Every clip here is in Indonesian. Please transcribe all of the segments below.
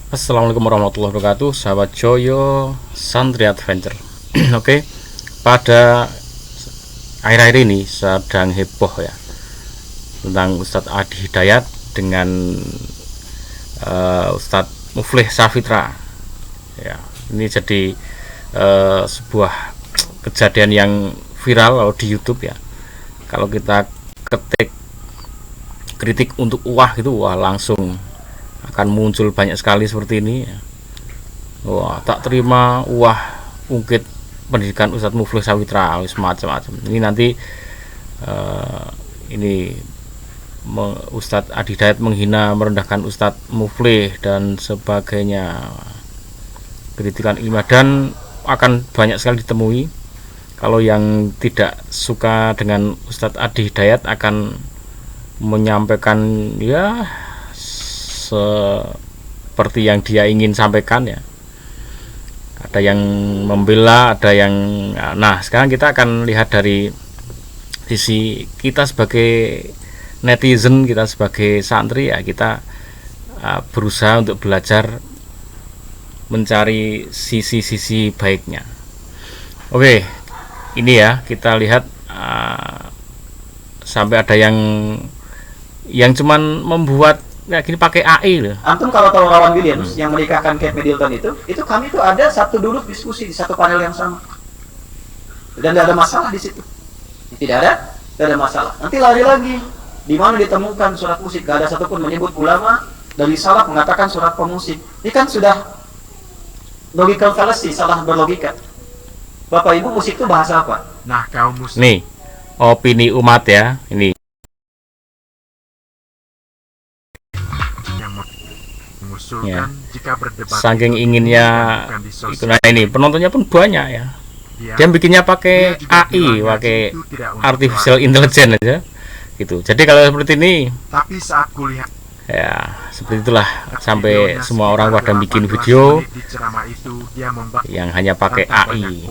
Assalamualaikum warahmatullahi wabarakatuh, sahabat Joyo Santri Adventure. Oke, pada akhir-akhir ini sedang heboh ya tentang Ustadz Adi Hidayat dengan Ustadz Muflih Safitra. Ya, ini jadi sebuah kejadian yang viral kalau di YouTube ya. Kalau kita ketik kritik untuk itu langsung akan muncul banyak sekali seperti ini ya. Wah, tak terima ungkit pendidikan Ustadz Muflih Safitra, macam-macam. Ini nanti ini Ustadz Adi Hidayat menghina merendahkan Ustadz Muflih dan sebagainya, kritikan ilmiah, dan akan banyak sekali ditemui. Kalau yang tidak suka dengan Ustadz Adi Hidayat akan menyampaikan ya seperti yang dia ingin sampaikan ya. Ada yang membela, ada yang sekarang kita akan lihat dari sisi kita sebagai netizen, kita sebagai santri ya. Kita berusaha untuk belajar mencari sisi-sisi baiknya. Oke, ini ya kita lihat sampai ada yang cuman membuat ya gini pakai AI loh. Antum kalau tahu Rawan Williams yang menikahkan Kate Middleton itu kami tuh ada satu duduk diskusi di satu panel yang sama. Dan tidak ada masalah di situ. Tidak ada masalah. Nanti lari lagi, di mana ditemukan surat musik? Gak ada satupun menyebut ulama dari salaf mengatakan surat pemusik. Ini kan sudah logical fallacy, salah berlogika. Bapak Ibu, musik itu bahasa apa? Nah, kaum muslim. Nih, opini umat ya, ini. Ya. Jika berdebat saking inginnya itu, ini penontonnya pun banyak ya. Dia bikinnya pakai AI, pakai artificial intelligence aja gitu. Jadi kalau seperti ini, tapi saat kuliah ya seperti itulah, sampai semua orang pada bikin video yang hanya pakai AI.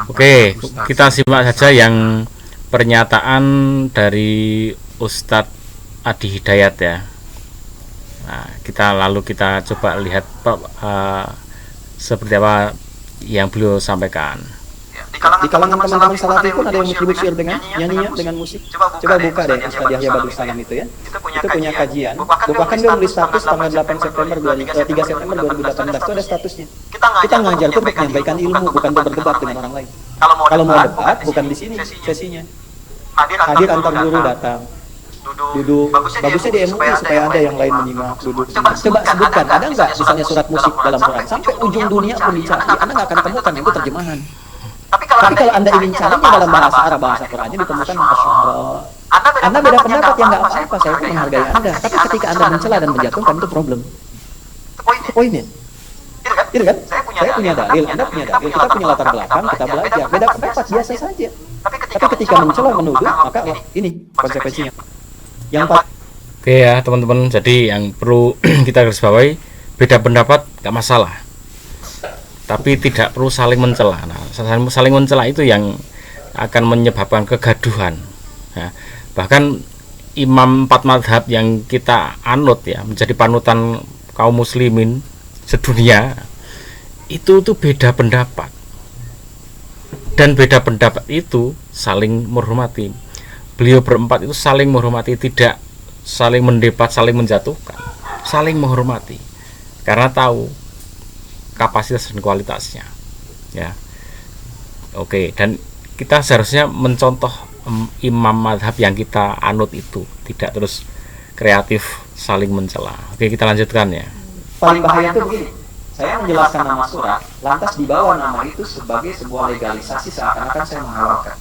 Oke, kita simak saja yang pernyataan dari Ustadz Adi Hidayat ya. Nah, kita coba lihat seperti apa yang beliau sampaikan. Di kalangan teman-teman salafi pun ada yang menyebut syair dengan nyanyinya dengan musik. Coba buka deh Ustaz Yahya Badrus Salam itu ya. Itu punya kajian. Bahkan dia menulis status tanggal 8 September 3 September 2018 itu ada statusnya. Kita ngajar tuh untuk menyampaikan ilmu, bukan untuk berdebat dengan orang lain. Kalau mau debat bukan di sini sesinya. Hadir antar guru datang. Duduk, bagusnya di MUI supaya ada yang lain menyimak. Duduk. Coba sebutkan, ada nggak misalnya surat musik dalam Quran? Sampai ujung dunia pun dicari, Anda nggak akan temukan, itu terjemahan. Tapi kalau Anda ingin carinya dalam bahasa Arab, bahasa Qurannya ditemukan asyara. Anda beda pendapat, yang nggak apa-apa, saya pun menghargai Anda. Tapi ketika Anda mencela dan menjatuhkan, itu problem. Itu poinnya. Gitu kan? Saya punya dalil, Anda punya dalil, kita punya latar belakang, kita belajar. Beda pendapat biasa saja. Tapi ketika mencela, menuduh, maka ini konsekuensinya. Oke ya teman-teman, jadi yang perlu kita garis bawahi, beda pendapat gak masalah, tapi tidak perlu saling mencela. Nah, saling mencela itu yang akan menyebabkan kegaduhan ya. Bahkan imam 4 madhab yang kita anut ya, menjadi panutan kaum muslimin sedunia, itu tuh beda pendapat, dan beda pendapat itu saling menghormati. Beliau berempat itu saling menghormati, tidak saling mendebat, saling menjatuhkan, saling menghormati karena tahu kapasitas dan kualitasnya ya. Oke, dan kita seharusnya mencontoh imam madhab yang kita anut itu, tidak terus kreatif saling mencela. Oke, kita lanjutkan ya. Paling bahaya itu begini, saya menjelaskan nama surat, lantas dibawa nama itu sebagai sebuah legalisasi, seakan-akan saya menghalalkan.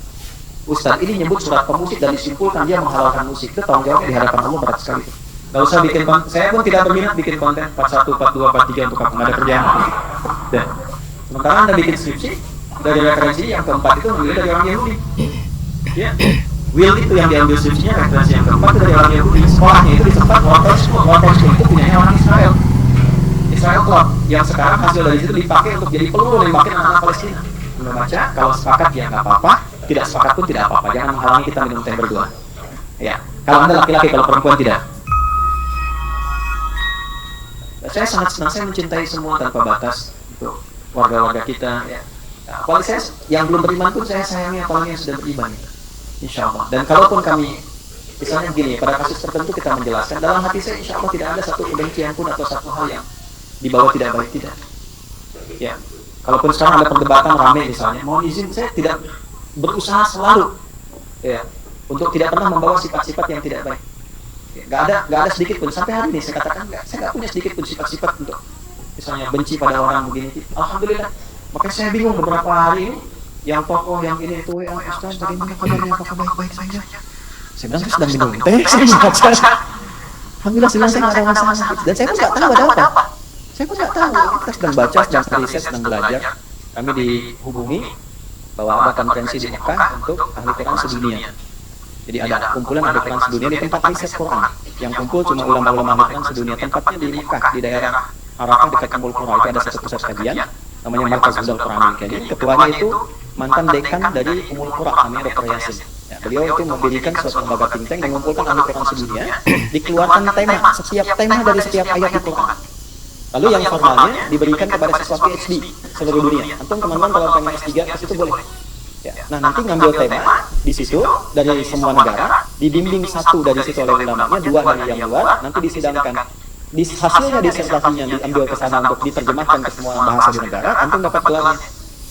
Ustadz ini nyebut surat pemusik dan disimpulkan dia menghalalkan musik. Itu tanggung jawab di hadapan Allah berat sekali. Gak usah bikin konten, saya pun tidak berminat bikin konten 41, 42, 43 untuk apa, nggak ada kerjaan. Dan sementara Anda bikin skripsi dari referensi yang keempat itu mengambil dari orang Yahudi. Ya, Will itu yang diambil skripsinya, referensi yang keempat itu dari orang Yahudi. Sekolahnya itu di tempat Walter School itu punyanya orang Israel Club, yang sekarang hasil dari situ dipakai untuk jadi peluru nembakin anak-anak Palestina. Membaca, kalau sepakat ya nggak apa-apa, tidak sepakat pun tidak apa-apa, jangan menghalangi kita minum teh berdua. Ya, kalau Anda laki-laki, kalau perempuan tidak. saya sangat senang, saya mencintai semua tanpa batas untuk warga-warga kita. Ya. Apalagi saya yang belum beriman pun saya sayangi, apalagi yang sudah beriman. Insya Allah. Dan kalaupun kami, misalnya begini, pada kasus tertentu kita menjelaskan, dalam hati saya insya Allah tidak ada satu kebencian pun atau satu hal yang dibawa tidak baik, tidak. Ya. Kalaupun sekarang ada perdebatan ramai misalnya, mohon izin saya tidak berusaha selalu ya untuk tidak pernah membawa sifat-sifat yang tidak baik. Ya, gak ada sedikit pun sampai hari ini saya katakan saya nggak punya sedikit pun sifat-sifat untuk misalnya benci pada orang begini. Alhamdulillah. Makanya saya bingung beberapa hari ini yang tokoh yang ini itu Ustaz bagaimana kabarnya, apakah baik-baik saja? Saya bilang saya sedang minum teh, saya membaca. Alhamdulillah saya nggak ada masalah dan saya pun nggak tahu ada apa. Saya pun nggak tahu, kita sedang baca, sedang riset, sedang belajar. Kami dihubungi bahwa ada konferensi di Mekah untuk ahli Quran sedunia. Jadi ada kumpulan ahli Quran sedunia di tempat riset Quran. Yang kumpul cuma ulama-ulama ahli Quran sedunia. Tempatnya di Mekah, di daerah Arafah dekat Ummul Qura. Itu ada satu pusat kajian, namanya Markaz Hudal Quran. Jadi ketuanya itu mantan dekan dari Ummul Qura, namanya Dr. Yasin. Ya, beliau itu mendirikan suatu lembaga think tank mengumpulkan ahli Quran sedunia. Dikeluarkan tema, setiap tema dari setiap ayat di Quran. Lalu yang formalnya diberikan kepada siswa PhD seluruh dunia. Antum teman-teman kalau pengen S3 ke situ boleh. Ya. Nah nanti ngambil tema di situ dari semua negara, dibimbing satu dari situ oleh ulamanya, dua dari yang luar, nanti disidangkan. Hasilnya disertasinya diambil ke sana untuk diterjemahkan ke semua bahasa di negara, antum dapat gelarnya.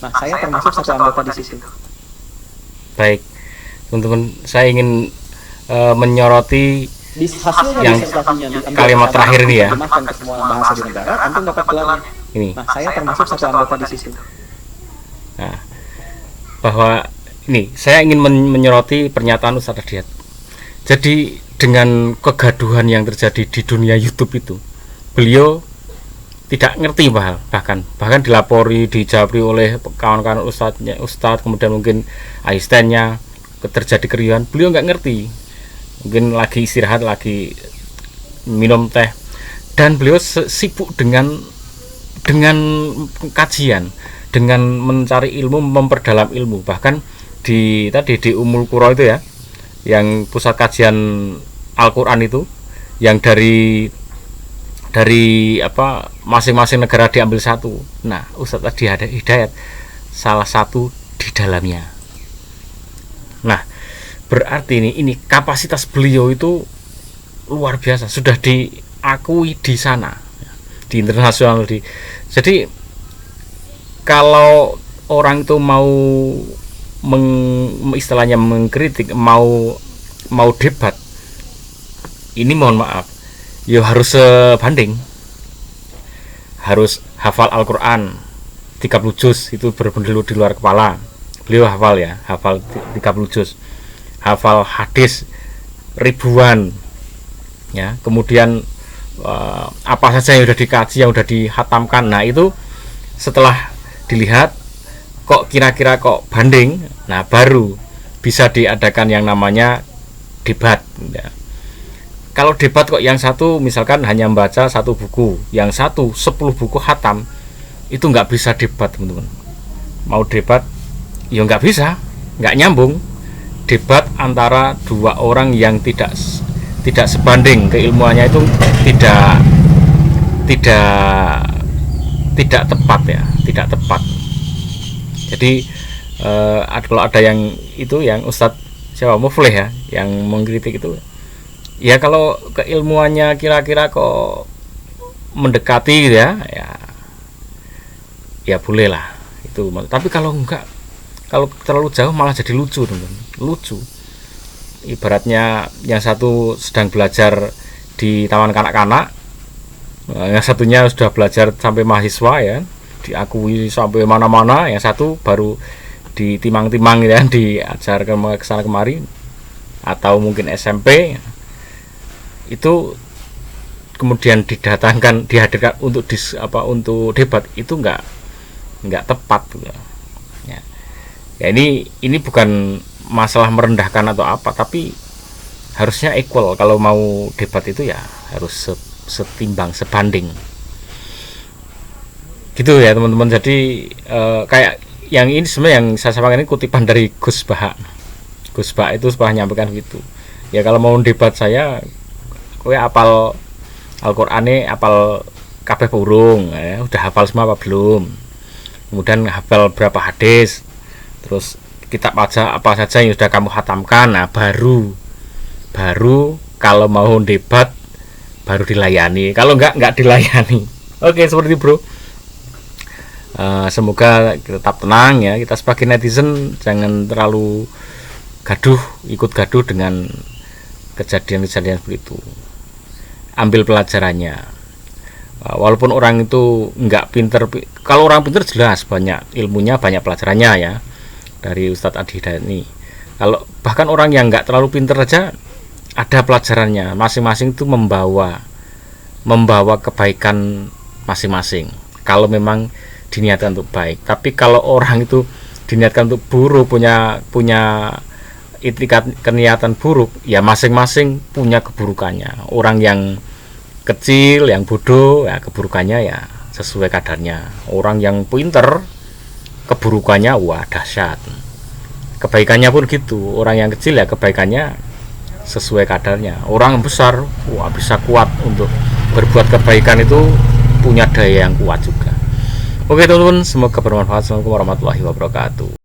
Nah saya termasuk satu anggota di situ. Baik, teman-teman, saya ingin menyoroti yang kalimat terakhir ini ya. Ke semua bahasa di negara, antum dapat gelarnya. Ini. Nah, saya termasuk satu anggota di situ. Nah, bahwa ini saya ingin menyoroti pernyataan Ustaz Riyad. Jadi dengan kegaduhan yang terjadi di dunia YouTube itu, beliau tidak ngerti bahkan dilapori, dijabri oleh kawan-kawan Ustadz, kemudian mungkin asistennya terjadi keriuhan, beliau nggak ngerti. Mungkin lagi istirahat, lagi minum teh, dan beliau sibuk dengan kajian, dengan mencari ilmu, memperdalam ilmu. Bahkan di Ummul Qura itu ya, yang pusat kajian Al-Quran itu, yang dari apa masing-masing negara diambil satu. Nah, Ustadz Adi Hidayat salah satu di dalamnya. Nah, berarti ini kapasitas beliau itu luar biasa, sudah diakui di sana, di internasional. Jadi kalau orang itu mau istilahnya mengkritik, mau debat, ini mohon maaf, ya harus sebanding, harus hafal Al-Quran 30 juz, itu berbendelu di luar kepala. Beliau hafal 30 juz, hafal hadis ribuan ya, kemudian apa saja yang sudah dikaji, yang sudah dihatamkan. Nah itu setelah dilihat kok kira-kira kok banding, nah baru bisa diadakan yang namanya debat ya. Kalau debat kok yang satu misalkan hanya membaca satu buku, yang satu 10 buku hatam, itu nggak bisa debat teman-teman. Mau debat ya nggak bisa, nggak nyambung. Debat antara dua orang yang tidak sebanding keilmuannya itu tidak tepat ya, tidak tepat. Jadi kalau ada yang itu, yang Ustadz siapa Muflih ya, yang mengkritik itu, ya kalau keilmuannya kira-kira kok mendekati gitu ya boleh lah itu. Tapi kalau enggak, kalau terlalu jauh malah jadi lucu teman-teman, lucu. Ibaratnya yang satu sedang belajar di taman kanak-kanak, yang satunya sudah belajar sampai mahasiswa ya, diakui sampai mana-mana, yang satu baru ditimang-timang ya, diajar ke sana kemari, atau mungkin SMP itu kemudian dihadirkan untuk untuk debat, itu enggak tepat ya. Ya ini bukan masalah merendahkan atau apa, tapi harusnya equal. Kalau mau debat itu ya harus setimbang, sebanding gitu ya teman-teman. Jadi kayak yang ini sebenarnya yang saya sampaikan ini kutipan dari Gus Baha itu pernah nyampaikan gitu ya, kalau mau debat saya kowe apal Al-Qur'ane, apal kabeh burung ya, udah hafal semua apa belum, kemudian hafal berapa hadis, terus kitab aja apa saja yang sudah kamu hatamkan. Nah baru kalau mau debat baru dilayani, kalau enggak dilayani. Oke, seperti bro. Semoga kita tetap tenang ya, kita sebagai netizen jangan terlalu ikut gaduh dengan kejadian-kejadian seperti itu. Ambil pelajarannya. Walaupun orang itu nggak pinter, kalau orang pinter jelas banyak ilmunya, banyak pelajarannya ya, dari Ustadz Adi Hidayat ini. Kalau bahkan orang yang nggak terlalu pinter aja ada pelajarannya, masing-masing itu membawa kebaikan masing-masing kalau memang diniatkan untuk baik. Tapi kalau orang itu diniatkan untuk buruk, punya itikat keniatan buruk, ya masing-masing punya keburukannya. Orang yang kecil, yang bodoh, ya keburukannya ya sesuai kadarnya. Orang yang pinter, keburukannya wah dahsyat. Kebaikannya pun gitu. Orang yang kecil ya kebaikannya sesuai kadarnya. Orang besar wah bisa kuat untuk berbuat kebaikan, itu punya daya yang kuat juga. Oke teman-teman, semoga bermanfaat. Assalamualaikum warahmatullahi wabarakatuh.